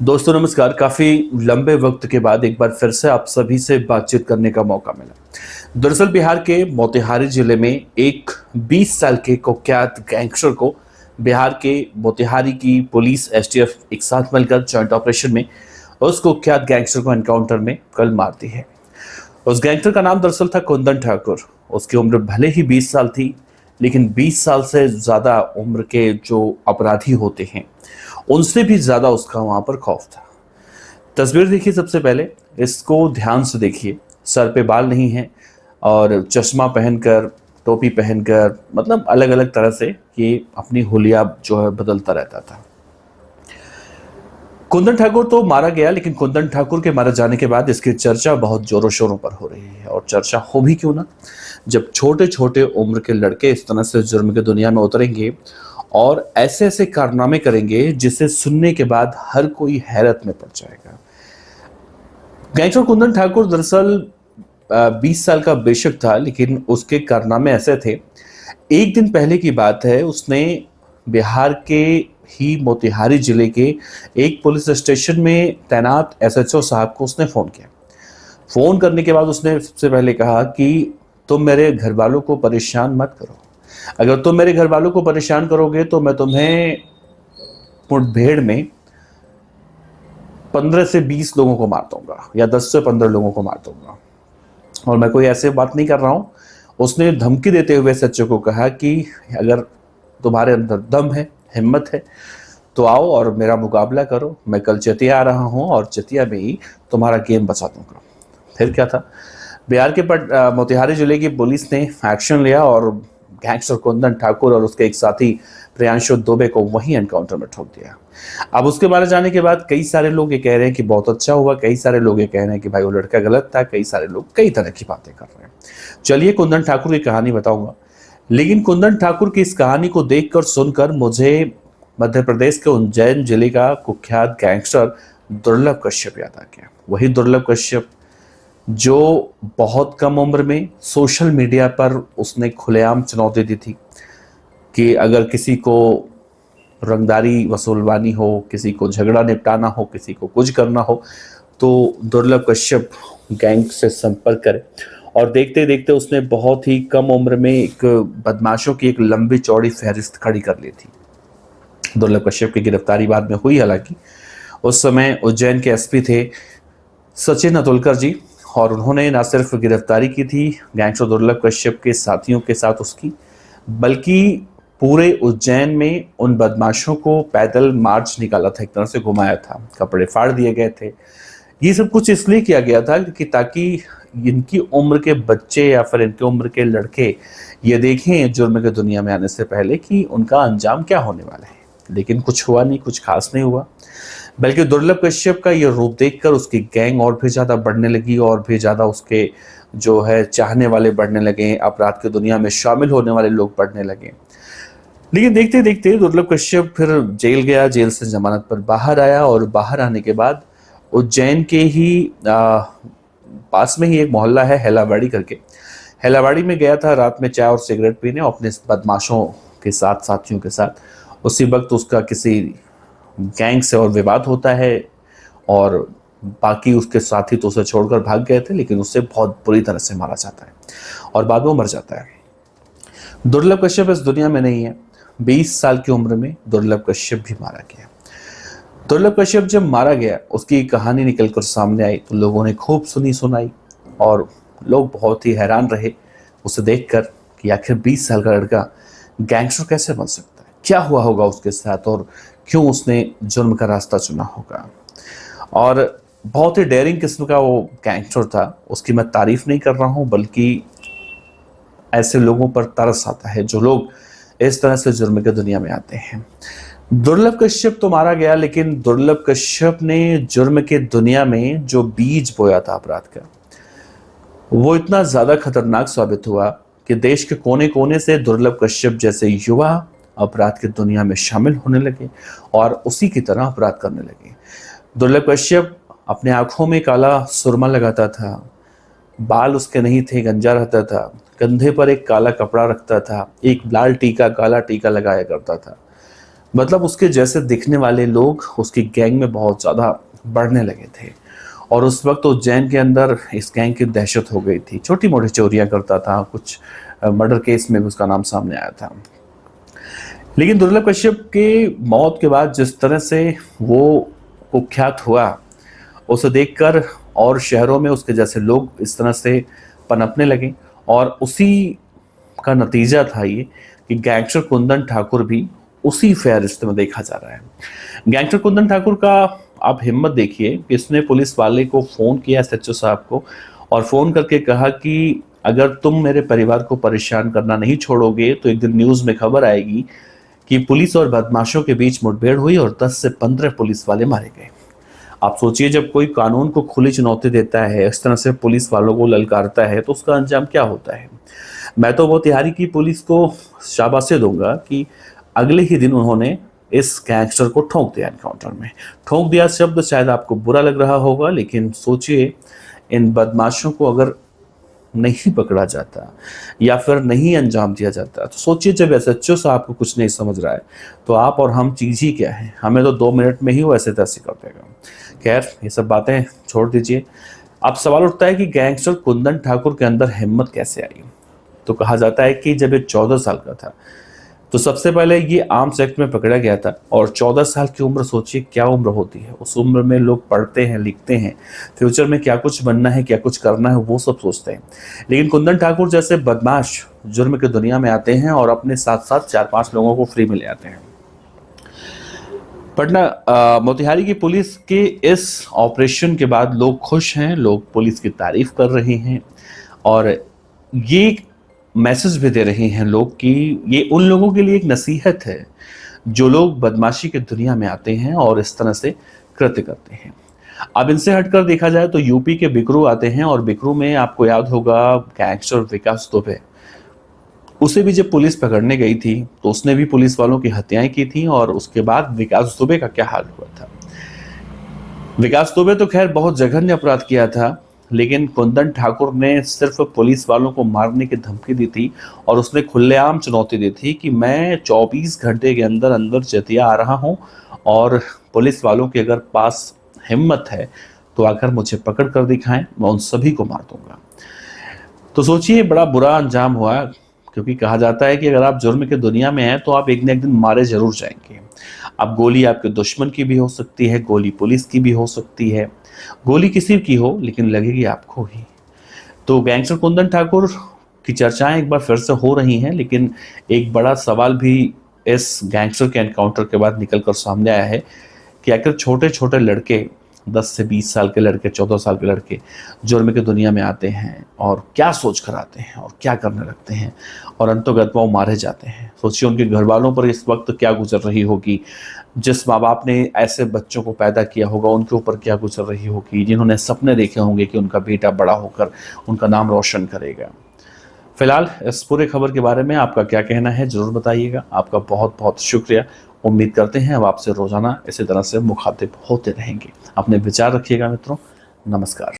दोस्तों नमस्कार। काफ़ी लंबे वक्त के बाद एक बार फिर से आप सभी से बातचीत करने का मौका मिला। दरअसल बिहार के मोतिहारी जिले में एक 20 साल के कुख्यात गैंगस्टर को बिहार के मोतिहारी की पुलिस एसटीएफ एक साथ मिलकर जॉइंट ऑपरेशन में उस कुख्यात गैंगस्टर को एनकाउंटर में कल मार दी है। उस गैंगस्टर का नाम दरअसल था कुंदन ठाकुर। उसकी उम्र भले ही 20 साल थी, लेकिन 20 साल से ज़्यादा उम्र के जो अपराधी होते हैं उनसे भी ज़्यादा उसका वहाँ पर खौफ था। तस्वीर देखिए, सबसे पहले इसको ध्यान से देखिए। सर पे बाल नहीं है और चश्मा पहनकर, टोपी पहनकर, मतलब अलग अलग तरह से ये अपनी हुलिया जो है बदलता रहता था। कुंदन ठाकुर तो मारा गया, लेकिन कुंदन ठाकुर के मारे जाने के बाद इसकी चर्चा बहुत जोरों शोरों पर हो रही है। और चर्चा हो भी क्यों ना, जब छोटे छोटे उम्र के लड़के इस तरह से जुर्म की दुनिया में उतरेंगे और ऐसे ऐसे कारनामे करेंगे जिसे सुनने के बाद हर कोई हैरत में पड़ जाएगा। गैंगस्टर कुंदन ठाकुर दरअसल 20 साल का बेशक था, लेकिन उसके कारनामे ऐसे थे। एक दिन पहले की बात है, उसने बिहार के ही मोतिहारी जिले के एक पुलिस स्टेशन में तैनात एसएचओ साहब को उसने फ़ोन किया। फ़ोन करने के बाद उसने सबसे पहले कहा कि तुम मेरे घर वालों को परेशान मत करो। अगर तुम मेरे घर वालों को परेशान करोगे तो मैं तुम्हें मुठभेड़ में 15 से 20 लोगों को मार दूंगा या 10 से 15 लोगों को मार दूंगा। और मैं कोई ऐसे बात नहीं कर रहा हूँ। उसने धमकी देते हुए सच्चे को कहा कि अगर तुम्हारे अंदर दम है, हिम्मत है, तो आओ और मेरा मुकाबला करो। मैं कल चतिया आ रहा हूँ और चतिया में ही तुम्हारा गेम बचा दूंगा। फिर क्या था, बिहार के मोतिहारी जिले की पुलिस ने एक्शन लिया और गैंगस्टर कुंदन ठाकुर और उसके एक साथी प्रियांशु दुबे को वहीं एनकाउंटर में ठोक दिया। अब उसके मारे जाने के बाद कई सारे लोग ये कह रहे हैं कि बहुत अच्छा हुआ, कई सारे लोग ये कह रहे हैं कि भाई वो लड़का गलत था, कई सारे लोग कई तरह की बातें कर रहे हैं। चलिए कुंदन ठाकुर की कहानी बताऊंगा, लेकिन कुंदन ठाकुर की इस कहानी को देखकर सुनकर मुझे मध्य प्रदेश के उज्जैन जिले का कुख्यात गैंगस्टर दुर्लभ कश्यप याद आ गया। वही दुर्लभ कश्यप जो बहुत कम उम्र में सोशल मीडिया पर उसने खुलेआम चुनौती दी थी कि अगर किसी को रंगदारी वसूलवानी हो, किसी को झगड़ा निपटाना हो, किसी को कुछ करना हो, तो दुर्लभ कश्यप गैंग से संपर्क करे। और देखते देखते उसने बहुत ही कम उम्र में एक बदमाशों की एक लंबी चौड़ी फहरिस्त खड़ी कर ली थी। दुर्लभ कश्यप की गिरफ्तारी बाद में हुई, हालांकि उस समय उज्जैन के एसपी थे सचिन अतुलकर जी, और उन्होंने न सिर्फ गिरफ्तारी की थी गैंगस्टर दुर्लभ कश्यप के साथियों के साथ उसकी, बल्कि पूरे उज्जैन में उन बदमाशों को पैदल मार्च निकाला था, एक तरह से घुमाया था, कपड़े फाड़ दिए गए थे। ये सब कुछ इसलिए किया गया था कि ताकि इनकी उम्र के बच्चे या फिर इनकी उम्र के लड़के ये देखें जुर्म की दुनिया में आने से पहले कि उनका अंजाम क्या होने वाला है। लेकिन कुछ हुआ नहीं, कुछ खास नहीं हुआ, बल्कि दुर्लभ कश्यप का ये रूप देखकर उसकी गैंग और भी ज़्यादा बढ़ने लगी और भी ज़्यादा उसके जो है चाहने वाले बढ़ने लगे, अपराध की दुनिया में शामिल होने वाले लोग बढ़ने लगे। लेकिन देखते देखते दुर्लभ कश्यप फिर जेल गया, जेल से जमानत पर बाहर आया और बाहर आने के बाद उज्जैन के ही पास में ही एक मोहल्ला है हेलावाड़ी करके, हेलावाड़ी में गया था रात में चाय और सिगरेट पीने अपने बदमाशों के साथ, साथियों के साथ। उसी वक्त उसका किसी गैंग से और विवाद होता है और बाकी उसके साथी तो उसे छोड़कर भाग गए थे, लेकिन उससे बहुत बुरी तरह से मारा जाता है और बाद में मर जाता है। दुर्लभ कश्यप इस दुनिया में नहीं है। 20 साल की उम्र में दुर्लभ कश्यप भी मारा गया। दुर्लभ कश्यप जब मारा गया, उसकी कहानी निकलकर सामने आई तो लोगों ने खूब सुनी सुनाई और लोग बहुत ही हैरान रहे उसे देखकर कि आखिर 20 साल का लड़का गैंगस्टर कैसे बन सकता है, क्या हुआ होगा उसके साथ और क्यों उसने जुर्म का रास्ता चुना होगा। और बहुत ही डेयरिंग किस्म का वो गैंगस्टर था। उसकी मैं तारीफ नहीं कर रहा हूँ, बल्कि ऐसे लोगों पर तरस आता है जो लोग इस तरह से जुर्म की दुनिया में आते हैं। दुर्लभ कश्यप तो मारा गया, लेकिन दुर्लभ कश्यप ने जुर्म की दुनिया में जो बीज बोया था अपराध का, वो इतना ज्यादा खतरनाक साबित हुआ कि देश के कोने कोने से दुर्लभ कश्यप जैसे युवा अपराध की दुनिया में शामिल होने लगे और उसी की तरह अपराध करने लगे। दुर्लभ कश्यप अपने आंखों में काला सुरमा लगाता था, बाल उसके नहीं थे, गंजा रहता था, कंधे पर एक काला कपड़ा रखता था, एक लाल टीका, काला टीका लगाया करता था। मतलब उसके जैसे दिखने वाले लोग उसकी गैंग में बहुत ज़्यादा बढ़ने लगे थे। और उस वक्त उस जैन के अंदर इस गैंग की दहशत हो गई थी। छोटी मोटी चोरियां करता था, कुछ मर्डर केस में भी उसका नाम सामने आया था। लेकिन दुर्लभ कश्यप के मौत के बाद जिस तरह से वो कुख्यात हुआ, उसे देखकर और शहरों में उसके जैसे लोग इस तरह से पनपने लगे। और उसी का नतीजा था ये कि गैंगस्टर कुंदन ठाकुर भी उसी फेहरिस्त में देखा जा रहा है। गैंगस्टर कुंदन ठाकुर का आप हिम्मत देखिए कि इसने पुलिस वाले को फ़ोन किया, एसएचओ साहब को, और फ़ोन करके कहा कि अगर तुम मेरे परिवार को परेशान करना नहीं छोड़ोगे तो एक दिन न्यूज़ में खबर आएगी कि पुलिस और बदमाशों के बीच मुठभेड़ हुई और 10 से 15 पुलिस वाले मारे गए। आप सोचिए, जब कोई कानून को खुली चुनौती देता है, इस तरह से पुलिस वालों को ललकारता है, तो उसका अंजाम क्या होता है। मैं तो मोतिहारी की पुलिस को शाबाशी दूंगा कि अगले ही दिन उन्होंने इस गैंगस्टर को ठोक दिया। एनकाउंटर में ठोक दिया शब्द शायद आपको बुरा लग रहा होगा, लेकिन सोचिए इन बदमाशों को अगर नहीं पकड़ा जाता या फिर नहीं अंजाम दिया जाता, तो सोचिए जब एसएचओ साहब को कुछ नहीं समझ रहा है तो आप और हम चीज़ ही क्या है। हमें तो 2 मिनट में ही वो ऐसे तैसे कर देगा। खैर, ये सब बातें छोड़ दीजिए। अब सवाल उठता है कि गैंगस्टर कुंदन ठाकुर के अंदर हिम्मत कैसे आई। तो कहा जाता है कि जब ये 14 साल का था तो सबसे पहले ये आर्म्स एक्ट में पकड़ा गया था। और 14 साल की उम्र, सोचिए क्या उम्र होती है। उस उम्र में लोग पढ़ते हैं, लिखते हैं, फ्यूचर में क्या कुछ बनना है, क्या कुछ करना है, वो सब सोचते हैं। लेकिन कुंदन ठाकुर जैसे बदमाश जुर्म की दुनिया में आते हैं और अपने साथ साथ 4-5 लोगों को फ्री में ले आते हैं। पटना मोतिहारी की पुलिस के इस ऑपरेशन के बाद लोग खुश हैं, लोग पुलिस की तारीफ कर रहे हैं और ये मैसेज भी दे रहे हैं लोग कि ये उन लोगों के लिए एक नसीहत है जो लोग बदमाशी की दुनिया में आते हैं और इस तरह से कृत्य करते हैं। अब इनसे हटकर देखा जाए तो यूपी के बिकरू आते हैं और बिकरू में आपको याद होगा गैंगस्टर विकास दुबे। उसे भी जब पुलिस पकड़ने गई थी तो उसने भी पुलिस वालों की हत्याएं की थी। और उसके बाद विकास दुबे का क्या हाल हुआ था। विकास दुबे तो खैर बहुत जघन्य अपराध किया था, लेकिन कुंदन ठाकुर ने सिर्फ पुलिस वालों को मारने की धमकी दी थी और उसने खुलेआम चुनौती दी थी कि मैं 24 घंटे के अंदर अंदर जतिया आ रहा हूं और पुलिस वालों के अगर पास हिम्मत है तो आकर मुझे पकड़ कर दिखाएं, मैं उन सभी को मार दूंगा। तो सोचिए बड़ा बुरा अंजाम हुआ, क्योंकि कहा जाता है कि अगर आप जुर्म की दुनिया में हैं तो आप एक न एक दिन मारे जरूर जाएंगे। अब गोली आपके दुश्मन की भी हो सकती है, गोली पुलिस की भी हो सकती है, गोली किसी की हो लेकिन लगेगी आपको ही। तो गैंगस्टर कुंदन ठाकुर की चर्चाएं एक बार फिर से हो रही हैं, लेकिन एक बड़ा सवाल भी इस गैंगस्टर के एनकाउंटर के बाद निकल कर सामने आया है कि आखिर छोटे छोटे लड़के, 10 से 20 साल के लड़के, 14 साल के लड़के जुर्म की दुनिया में आते हैं और क्या सोच कर आते हैं और क्या करने लगते हैं और अंतोगत वो मारे जाते हैं। सोचिए उनके घर वालों पर इस वक्त क्या गुजर रही होगी, जिस माँ बाप ने ऐसे बच्चों को पैदा किया होगा उनके ऊपर क्या गुजर रही होगी, जिन्होंने सपने देखे होंगे कि उनका बेटा बड़ा होकर उनका नाम रोशन करेगा। फिलहाल इस पूरे खबर के बारे में आपका क्या कहना है जरूर बताइएगा। आपका बहुत बहुत शुक्रिया। उम्मीद करते हैं अब आपसे रोजाना इसी तरह से मुखातिब होते रहेंगे। अपने विचार रखिएगा मित्रों। नमस्कार।